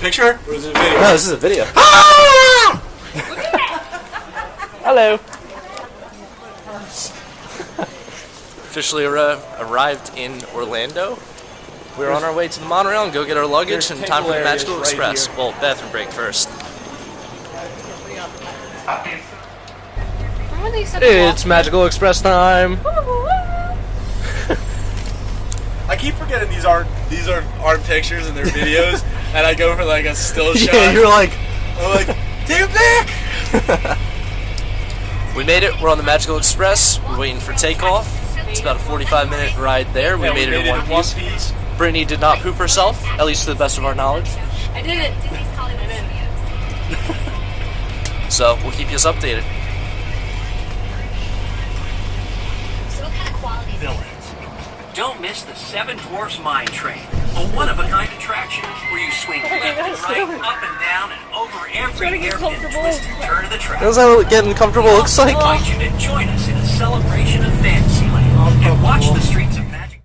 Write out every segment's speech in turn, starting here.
picture or is it a video? No, this is a video. Ah! Hello. Officially arrived in Orlando. We're on our way to the monorail and go get our luggage and time for the Magical Express. Well, bathroom break first. It's Magical Express time. I keep forgetting these aren't pictures and they're videos, and I go for like a still shot. Yeah, you're like, I'm like, take it back. We made it. We're on the Magical Express. We're waiting for takeoff. It's about a 45-minute ride there. We made it in one piece. Brittany did not poop herself, at least to the best of our knowledge. I did it. Disney's Hollywood Studios. So we'll keep you updated. So what kind of quality? Villains. Don't miss the Seven Dwarfs Mine Train, a one-of-a-kind attraction where you swing left and right, up and down, and over every hairpin twist and turn of the track. that's how getting comfortable looks like. I invite you to join us in a celebration of Fantasyland and watch the streets of magic.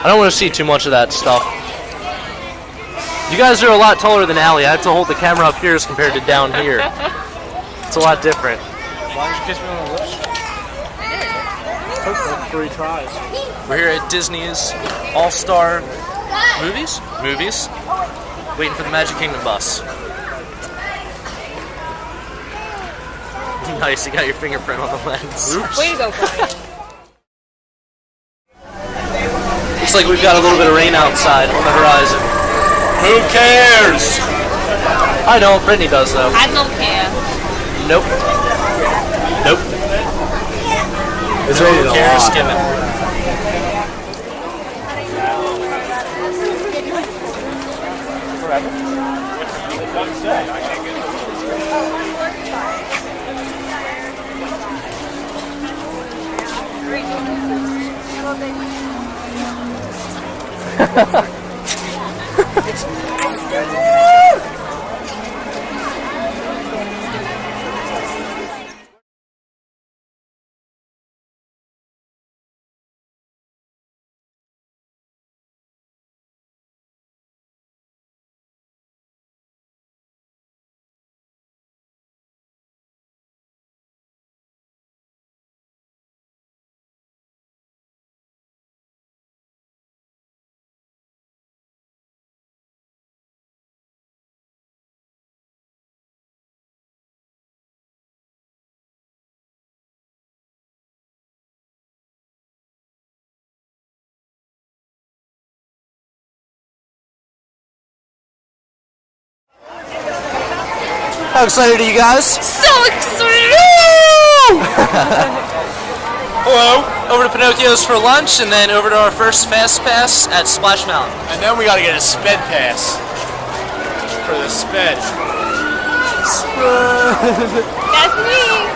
I don't want to see too much of that stuff. You guys are a lot taller than Allie. I have to hold the camera up here as compared to down here. It's a lot different. Why did you kiss me on the lips? Took like 3 tries. We're here at Disney's All-Star Movies, waiting for the Magic Kingdom bus. Nice, you got your fingerprint on the lens. Oops. Way to go, Brian. Looks like we've got a little bit of rain outside on the horizon. Who cares? I don't, Brittany does though. I don't care. Nope. Nope. It's Who cares? Give it. How excited are you guys? So excited! Hello. Over to Pinocchio's for lunch, and then over to our first Fast Pass at Splash Mountain. And then we gotta get a sped pass for the sped. That's me.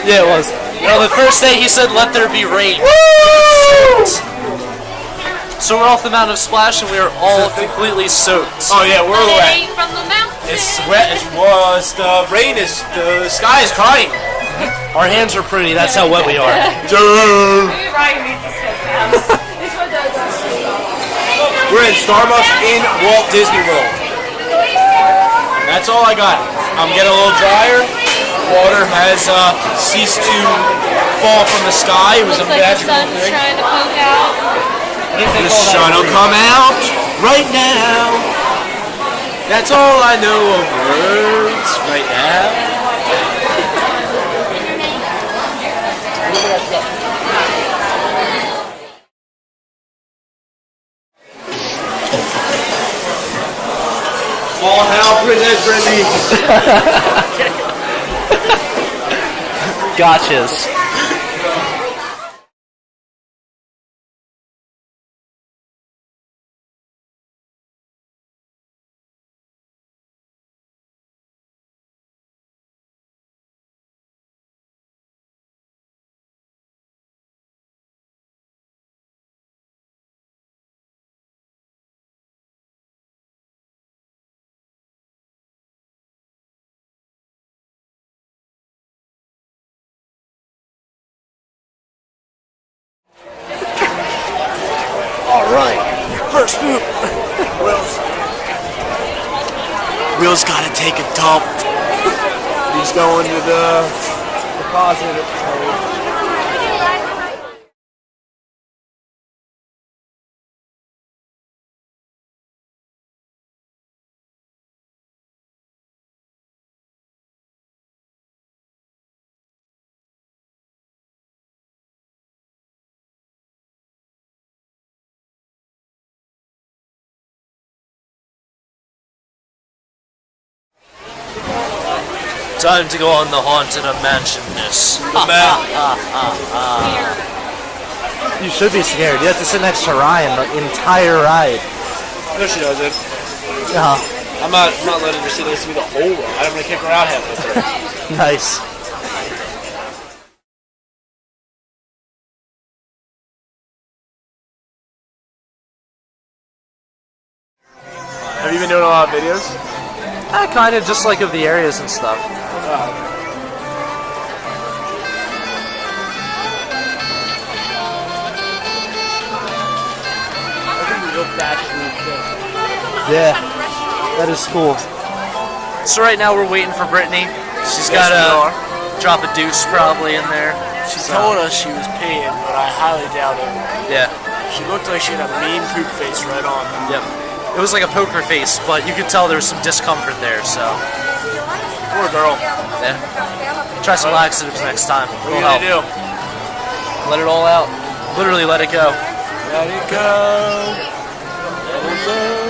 Yeah, it was. No, the first day he said, "Let there be rain." So we're off the Mountain of Splash, and we are all completely soaked. Oh yeah, we're wet. Rain from the mountain. It's wet. It was the rain is the sky is crying. Our hands are pretty. That's how wet we are. Maybe Ryan needs to step down. This one does. We're in Starbucks in Walt Disney World. That's all I got. I'm getting a little drier. Water has ceased to fall from the sky. It was a Looks like the magical sun's thing. trying to poke out. The sun will come out right now. That's all I know of words right now. All hail Princess Brittany. Gotchas. first poop. Will's gotta take a dump. He's going to the deposit. Time to go on the haunted mansion-ness. You should be scared. You have to sit next to Ryan the entire ride. No, she doesn't. Yeah. I'm not letting her sit next to me the whole ride. I'm gonna kick her out halfway through. Nice. Have you been doing a lot of videos? Kind of just like of the areas and stuff. Yeah, that is cool. So right now we're waiting for Brittany. She's got to drop a deuce probably in there. She told us she was peeing, but I highly doubt it. Yeah. She looked like she had a mean poop face right on. Yep. It was like a poker face, but you could tell there was some discomfort there, so. Poor girl. Yeah. Try some laxatives next time. What are you gonna do? Let it all out. Literally let it go. Let it go. Let it go.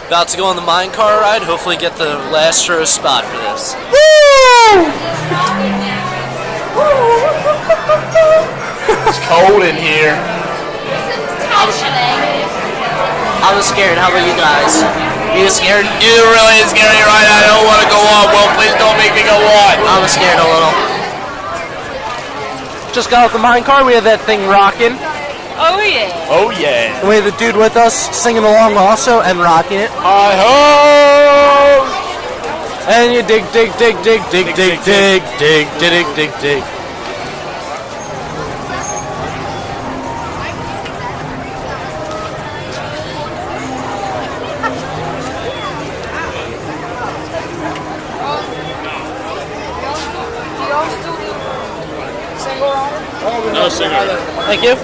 About to go on the mine car ride. Hopefully get the last row spot for this. It's cold in here. I'm scared. How about you guys? You scared? It really is scary right now. I don't want to go on. Well, please don't make me go on. I'm scared a little. Just got off the mine car. We had that thing rocking. Oh yeah. Oh, yeah. And we had the dude with us singing along also and rocking it. I hope. And you dig, dig, dig, dig, dig, dig, dig, dig, dig, dig, dig. No singer. Thank you.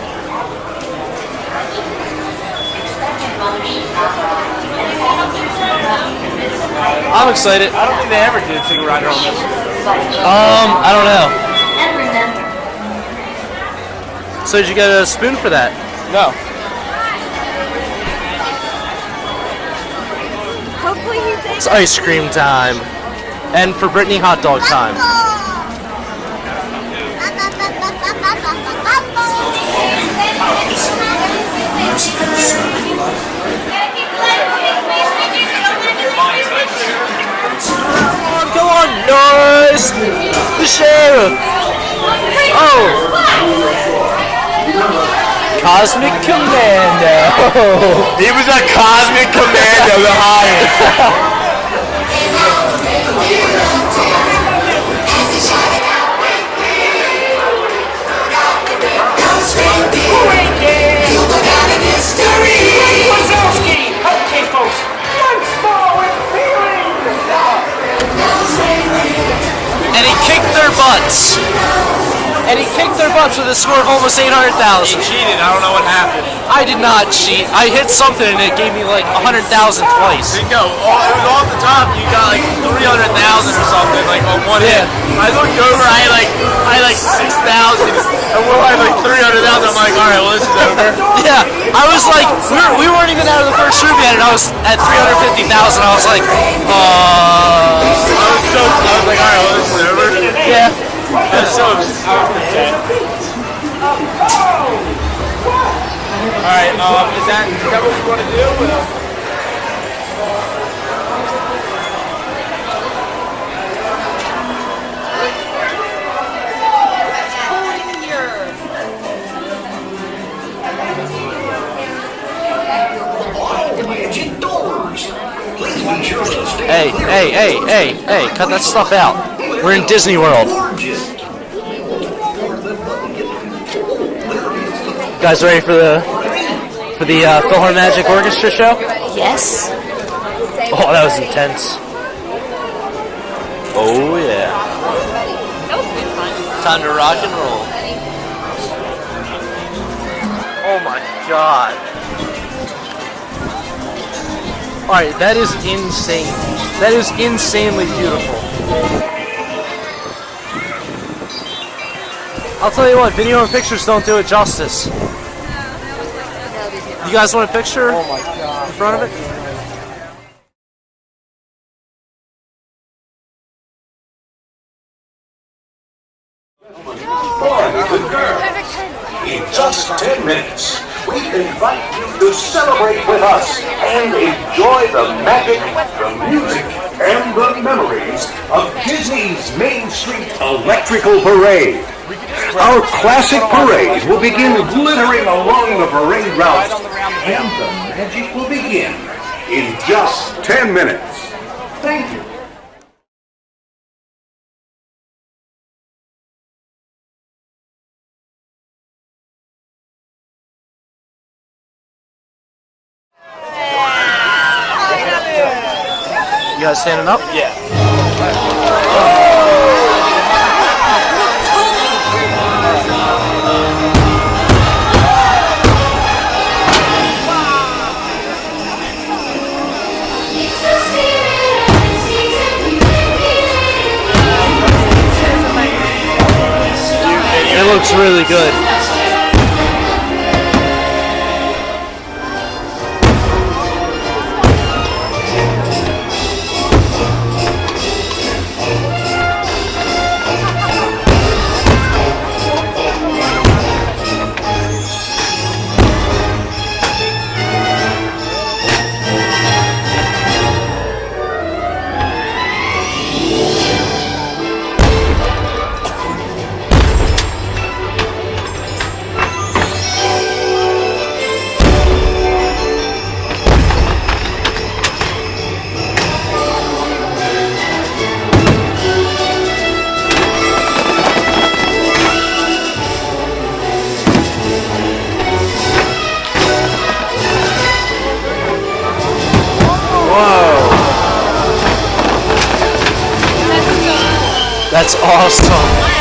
I'm excited. I don't think they ever did Single Rider on this. I don't know. So did you get a spoon for that? No. Hopefully he's It's ice cream time. And for Brittany, hot dog time. Come on, noise! The sheriff! Oh! Cosmic Commando! He was a cosmic commando, the highest. And he kicked their butts. And he kicked their butts with a score of almost 800,000. He cheated. I don't know what happened. I did not cheat. I hit something and it gave me like 100,000 twice. Bingo. It was off the top. You got like 300,000 or something, like on one hit. I looked over. I had like 6,000, and we're like 300,000. I'm like, all right, well this is over. Yeah, I was like, we weren't even out of the first room yet, and I was at 350,000. I was like, I was like, all right, well this is over. yeah. That's so upset. All right, is that what we want to do? Hey, cut that stuff out. We're in Disney World. You guys ready for the Philharmonic Orchestra show? Yes. Oh, that was intense. Oh yeah. That was good fun. Time to rock and roll. Oh my god. Alright, that is insane. That is insanely beautiful. I'll tell you what, video and pictures don't do it justice. You guys want a picture? Oh my god. In front of it? In just 10 minutes, we invite you to celebrate with us and enjoy the magic, the music, and the memories of Disney's Main Street Electrical Parade. Our classic parade will begin glittering along the parade route, and the magic will begin in just 10 minutes. Thank you. You guys standing up? Yeah. It looks really good. Whoa. That's awesome.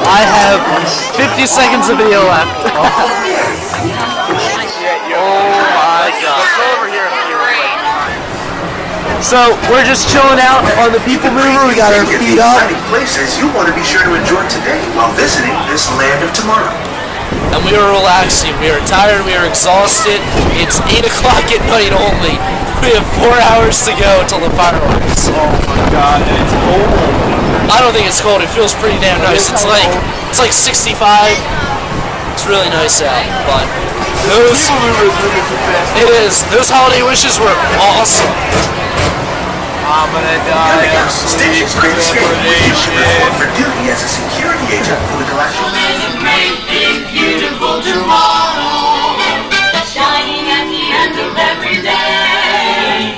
I have 50 seconds of video left. Oh my god. So we're just chilling out on the People Mover. We got our feet up. Places you want to be sure to enjoy today while visiting this land of tomorrow. And we were relaxing. We were tired. We were exhausted. It's 8 o'clock at night only. We have 4 hours to go until the fireworks. Oh my god, and it's cold. I don't think it's cold. It feels pretty damn nice. It's like 65. It's really nice out. But it is. Those holiday wishes were awesome. I'm gonna die. Stitch's greatest hit. You should report for duty as a security agent for the Galactic. There's a great big beautiful tomorrow shining at the end of every day.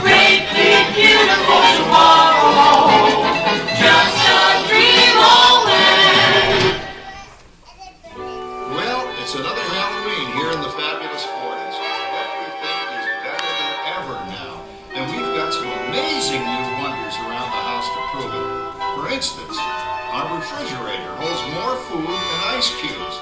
Great big beautiful tomorrow, just a dream away. Well, it's another Halloween here in the fabulous 40s. Everything is better than ever now. And we've got some amazing new wonders around the house to prove it. For instance, our refrigerator holds more food than ice cubes.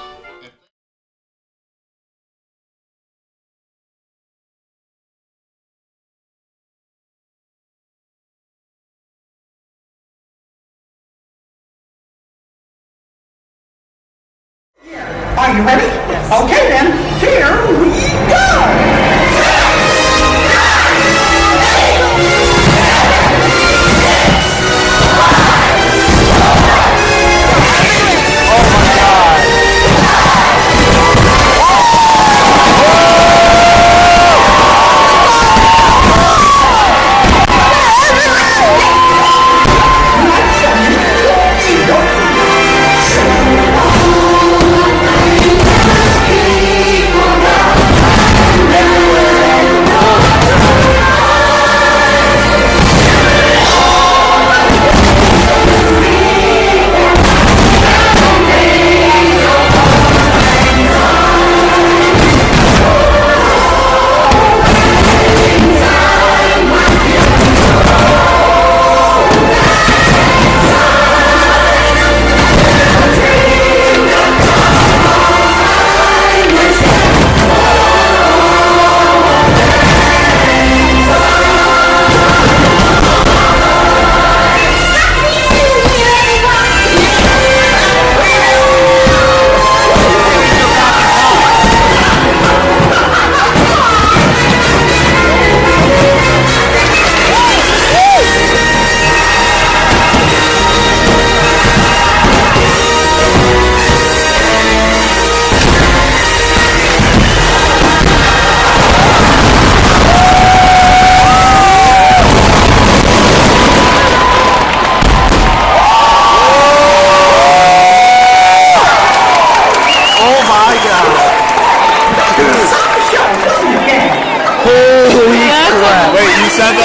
Are you ready? Yes. Okay then, here we go! People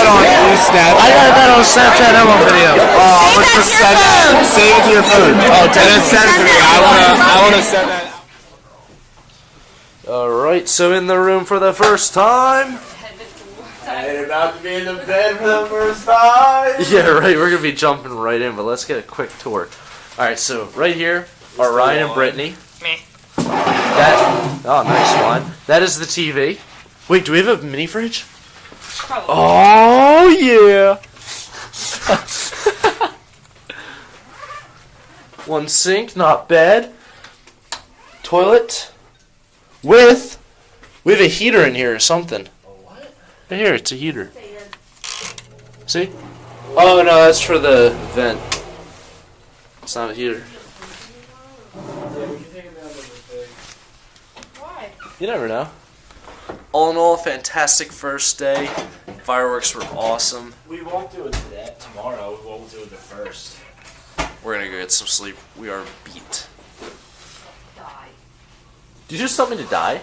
on Snapchat. I got that on Snapchat and on video. Oh, I'm gonna send that. Save it to your phone. Oh, and then send it to me. I wanna send that. Alright, so in the room for the first time. And about to be in the bed for the first time. Yeah, right, we're gonna be jumping right in, but let's get a quick tour. Alright, so right here are Ryan and Brittany. Oh, nice one. That is the TV. Wait, do we have a mini fridge? Probably. Oh, yeah. One sink, not bad. Toilet. We have a heater in here or something. What? Right here, it's a heater. See? Oh, no, that's for the vent. It's not a heater. Why? You never know. All in all, fantastic first day. Fireworks were awesome. We won't do it today. Tomorrow. We won't do it the first. We're gonna go get some sleep. We are beat. Die. Did you just tell me to die?